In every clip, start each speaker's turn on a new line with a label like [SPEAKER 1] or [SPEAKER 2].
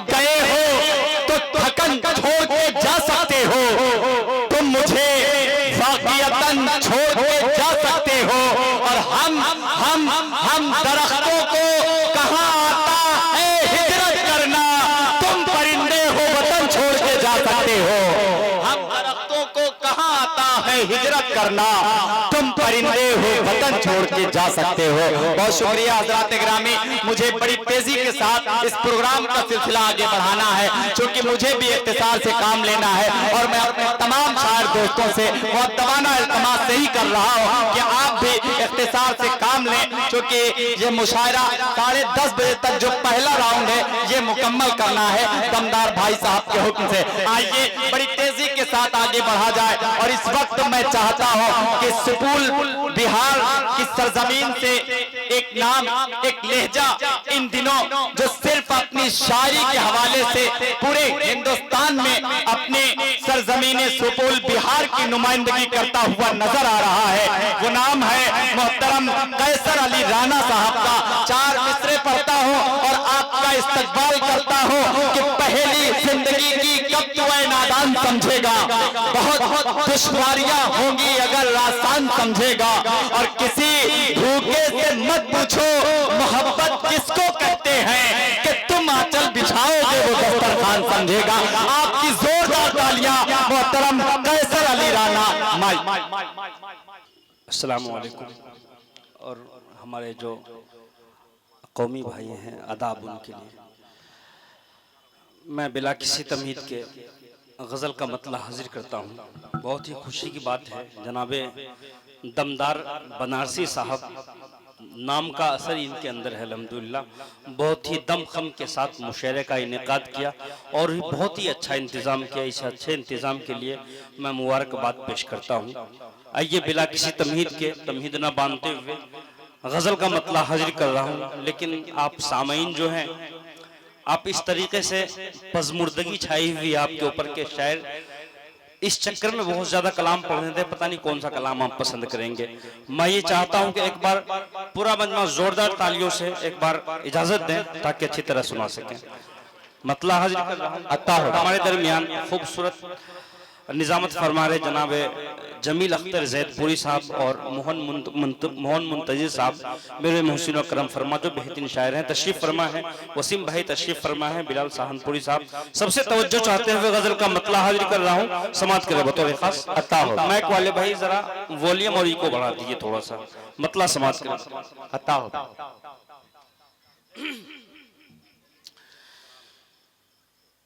[SPEAKER 1] गए हो तो थकन छोड़ के जा सकते हो, तुम मुझे वाक़ियतन छोड़ के जा सकते हो। और हम दरख्तों को कहाँ आता है हिजरत करना, तुम परिंदे हो वतन छोड़ के जा सकते हो। हम दरख्तों को कहाँ आता है हिजरत करना, तुम परिंदे हो वतन छोड़ के जा सकते हो। बहुत शुक्रिया हज़रात गिरामी, मुझे बड़ी तेजी के साथ इस प्रोग्राम का सिलसिला आगे बढ़ाना है, क्योंकि मुझे भी इख्तिसार से काम लेना है। और मैं अपने तमाम शायर दोस्तों से मुअद्दबाना इल्तिमास यही कर रहा हूँ कि आप भी इख्तिसार से काम लें, क्योंकि ये मुशायरा 10:30 बजे तक जो पहला राउंड है ये मुकम्मल करना है दमदार भाई साहब के हुक्म से। आइए बड़ी तेजी के साथ आगे बढ़ा जाए। और इस वक्त मैं चाहता हूँ कि सुपौल बिहार की सरजमीन से एक नाम, एक लहजा इन दिनों जो सिर्फ अपनी शायरी के हवाले से पूरे हिंदुस्तान में अपने सरजमीन सुपौल बिहार की नुमाइंदगी करता हुआ नजर आ रहा है, वो नाम है मोहतरम कैसर अली राना साहब का। 4 मिसरे पढ़ता हूँ और आपका इस्तकबाल करता हूँ कि पहली जिंदगी की कब तो नादान समझेगा, बहुत दुश्वारियां होंगी अगर आसान समझेगा। और किसी भूखे से मत पूछो मोहब्बत किसको कहते हैं, कि तुम आंचल बिछाओगे वो दस्तरखान समझेगा। आपकी जोरदार तालियां मोहतरम कैसर अली राना।
[SPEAKER 2] अस्सलाम वालेकुम। और हमारे जो कौमी भाई हैं, आदाब उनके लिए मैं बिला किसी तमहीद के गज़ल का मतला हाजिर करता हूँ। बहुत ही खुशी की बात है, जनाबे दमदार बनारसी साहब नाम का असर इनके अंदर है अल्हम्दुलिल्लाह। बहुत ही दमखम के साथ मुशायरे का इनेकाद किया और बहुत ही अच्छा इंतज़ाम किया। इस अच्छे इंतज़ाम के लिए मैं मुबारकबाद पेश करता हूँ। आइए बिला किसी तमहीद न बांधते हुए गज़ल का मतला हाजिर कर रहा हूँ। लेकिन आप सामईन जो हैं, आप इस तरीके से पज़मुर्दगी छाई हुई आपके ऊपर के शायर इस चक्कर में बहुत ज्यादा कलाम पढ़ने दें, पता नहीं कौन सा कलाम आप पसंद करेंगे। मैं ये चाहता हूं कि एक बार पूरा मजमा जोरदार तालियों से एक बार इजाजत दें ताकि अच्छी तरह सुना सकें। मतला हाजिर कर रहा हूं। हमारे दरमियान खूबसूरत निजामत फरमा रहे जनाब जमील अख्तर जैदपुरी साहब और मोहन मुंतजिर साहब, मेरे मोहसिन और करम फरमा जो बेहतरीन शायर हैं, तशरीफ फरमा है। वसीम भाई तशरीफ फरमा है। बिलाल सहानपुरी साहब, सबसे तवज्जो चाहते हुए गजल का मतला हाजिर कर रहा हूँ, समात करे बतौर खास। मैक वाले भाई जरा वॉल्यूम और इको बढ़ा दीजिए थोड़ा सा, मतला समात करे।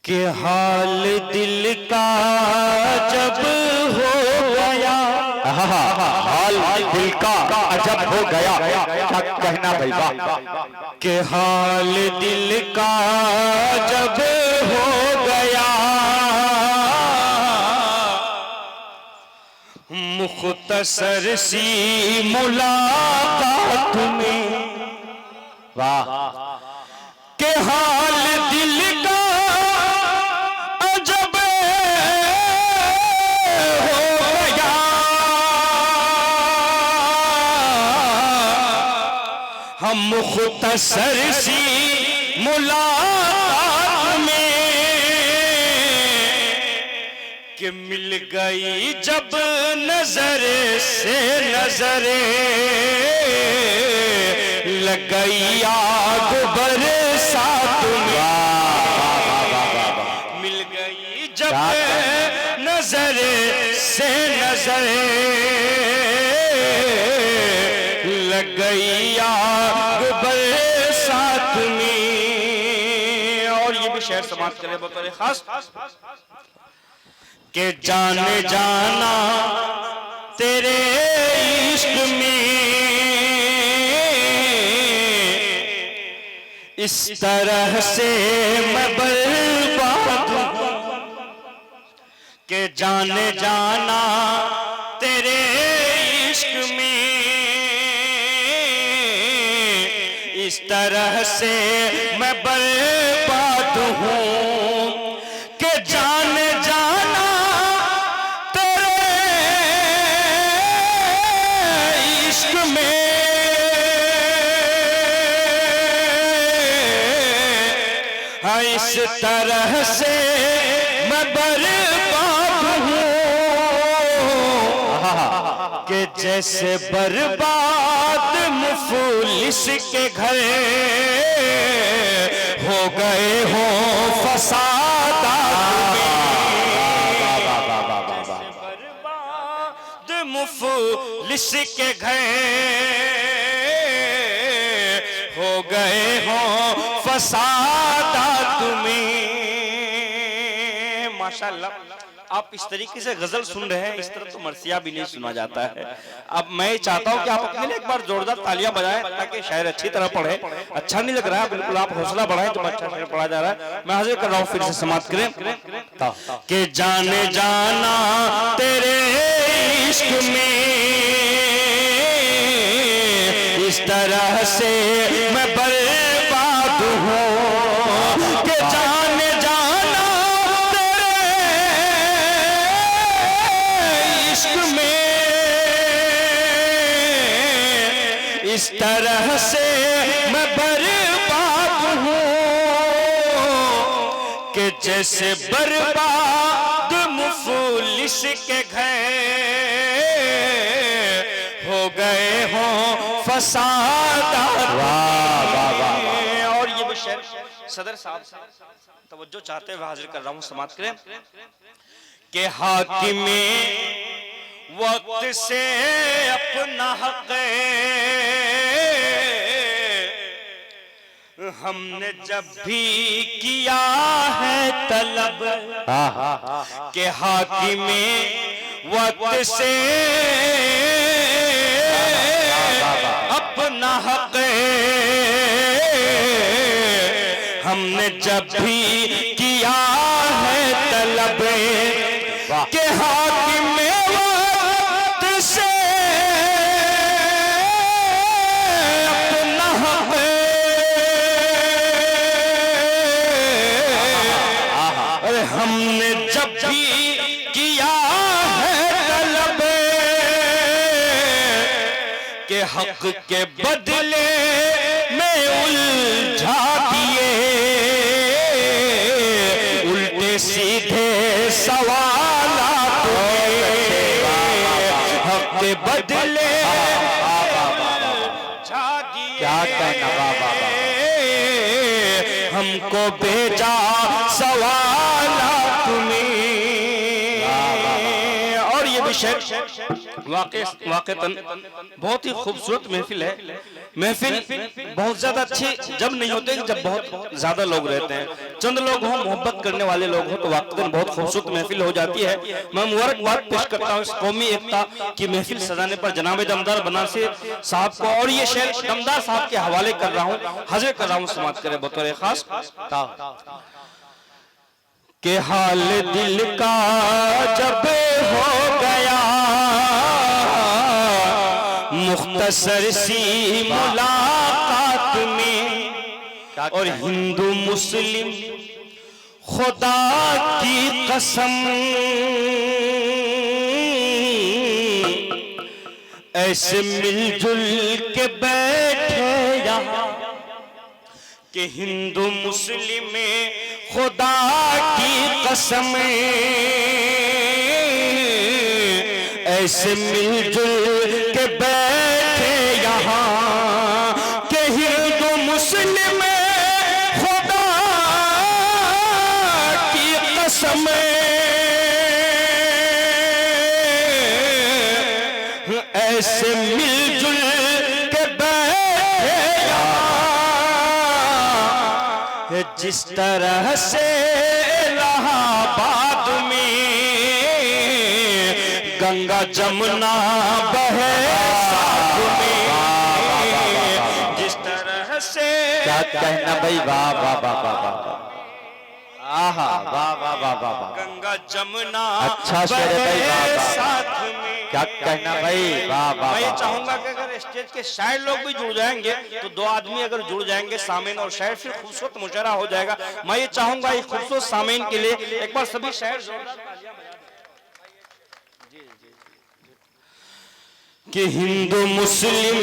[SPEAKER 2] के हाल दिल का जब हो गया,
[SPEAKER 1] हाल दिल का अजब हो गया, क्या कहना भाई वाह।
[SPEAKER 2] के हाल दिल का जब हो गया, मुख्तसर सी मुलाकात में,
[SPEAKER 1] वाह।
[SPEAKER 2] के हाल दिल का अजब हो गया, हम मुख्तसर सी मुलाकात में, कि मिल गई जब नजर से नजर, लग गई आग बरसात में, मिल गई जब नजर से नजर, लग गई आग बरसात में। और ये भी शेर समाप्त करे बतौर खास के जाने जाना तेरे इश्क में, इस तरह से मैं बर्बाद हूं, के जाने जाना तेरे इश्क में, इस तरह से मैं बर्बाद हूं, के जाने जाना तेरे इश्क में,
[SPEAKER 1] हाँ इस तरह से मैं बर्बाद हूँ कि जैसे बर्बाद मुफलिस के घर हो गए हो फसादात बर्बाद मुफलिस के घर हो गए हो फसादात में। माशाअल्लाह, आप इस तरीके से गजल सुन रहे हैं, इस तरह तो मरसिया भी नहीं सुना जाता है। अब मैं चाहता हूं कि आप अपने लिए एक बार जोरदार तालियां बजाएं ताकि शायर अच्छी तरह पढ़े। अच्छा नहीं लग रहा है, बिल्कुल आप हौसला बढ़ाएं जब अच्छा शायर पढ़ा जा रहा है। मैं हाजिर कर रहा हूं, फिर से समाप्त करें कि जाने जाना तेरे इश्क में इस तरह से मैं बर्बाद हूँ कि जाने जाना तेरे इश्क में इस तरह से मैं बर्बाद हूँ कि जैसे बर्बाद मुफलिस के घर हो गए हो फसादात। और ये भी शेर सदर साहब तवज्जो चाहते हुए हाजिर कर रहा हूँ, समाप्त करें कि हाकिमे वक्त से अपना हक हमने जब भी किया है तलब के हाकिमे वक्त से अपना हक हमने जब भी किया है तलब के हाकिमे वक्त से अपना हक अरे हमने जब भी किया है तलब के हक के बदले में उलझा दिए उल्टे सीधे सवालात हक के बदले उलझा दिए। क्या कहना हमको भेजा सवालात में। और ये भी शेर वाक़तन बहुत ही खूबसूरत महफिल है। महफिल बहुत ज्यादा अच्छी जब नहीं होते जब बहुत ज्यादा लोग रहते हैं। चंद लोग हों, मोहब्बत करने वाले लोग हों तो वाक़तन बहुत खूबसूरत महफिल हो जाती है। मैं मुबारकबाद पेश करता हूँ इस कौमी एकता की महफिल सजाने पर जनाब दमदार बनारसी साहब को। और ये शेर दमदार साहब के हवाले कर रहा हूँ, हाजिर कर रहा हूँ, समाप्त करें बतौर खास के हाल दिल का जब हो गया मुख्तसर सी मुलाकात में और हिंदू मुस्लिम खुदा की कसम ऐसे मिलजुल के बैठे यहाँ कि हिंदू मुस्लिम में खुदा की कसम ऐसे मिलजुल के बैठे यहाँ कि हिंदू मुस्लिम में खुदा की कसम ऐसे मिलजुल के बैठे जिस तरह से इलाहाबाद में गंगा जमुना बहे साथ में, जिस तरह से क्या कहना भाई, वाह वाह वाह वाह वाह, आहा वाह वाह वाह वाह, गंगा जमुना अच्छा शेर भाई, वाह साथ में, क्या कहना भाई, वाह वाह। मैं ये चाहूंगा कि अगर स्टेज के शायर लोग भी जुड़ जाएंगे तो दो आदमी अगर जुड़ जाएंगे सामीन और शायर, फिर खूबसूरत मुशायरा हो जाएगा। मैं ये चाहूंगा इस खूबसूरत सामीन के लिए एक बार सभी शायर कि हिंदू मुस्लिम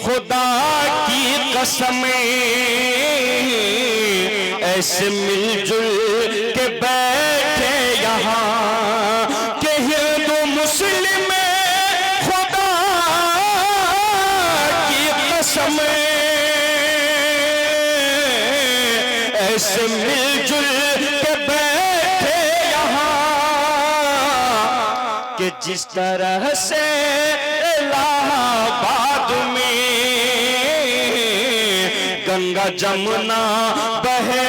[SPEAKER 1] खुदा की कसम ऐसे मिलजुल के बैठे यहाँ कि हिंदू मुस्लिम खुदा की कसम, ऐसे मिलजुल के बैठे यहाँ कि जिस तरह से इलाहाबाद में गंगा जमुना बहे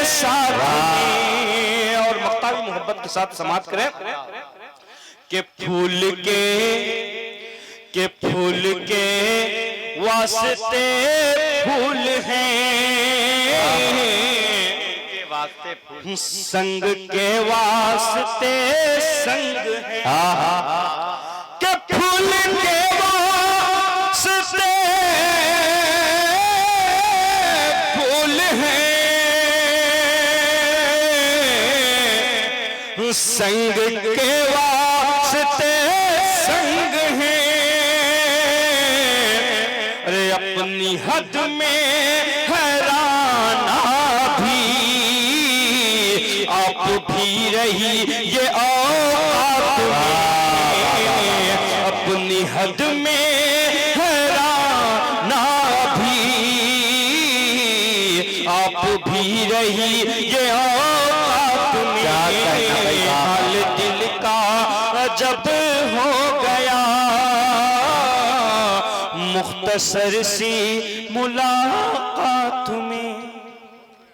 [SPEAKER 1] सारा। और मक्ता भी मोहब्बत के साथ समाप्त करें कि फूल के वास्ते फूल हैं, संग के वास्ते संग है, के फूल के वास्ते फूल है, संग के वास्ते संग है। अरे अपनी हद में हैराना भी आप भी रही ये औकात में, अपनी हद में हैराना भी आप भी रही ये औकात में। हाल दिल का जब हो गया मुख्तसर सी मुलाकात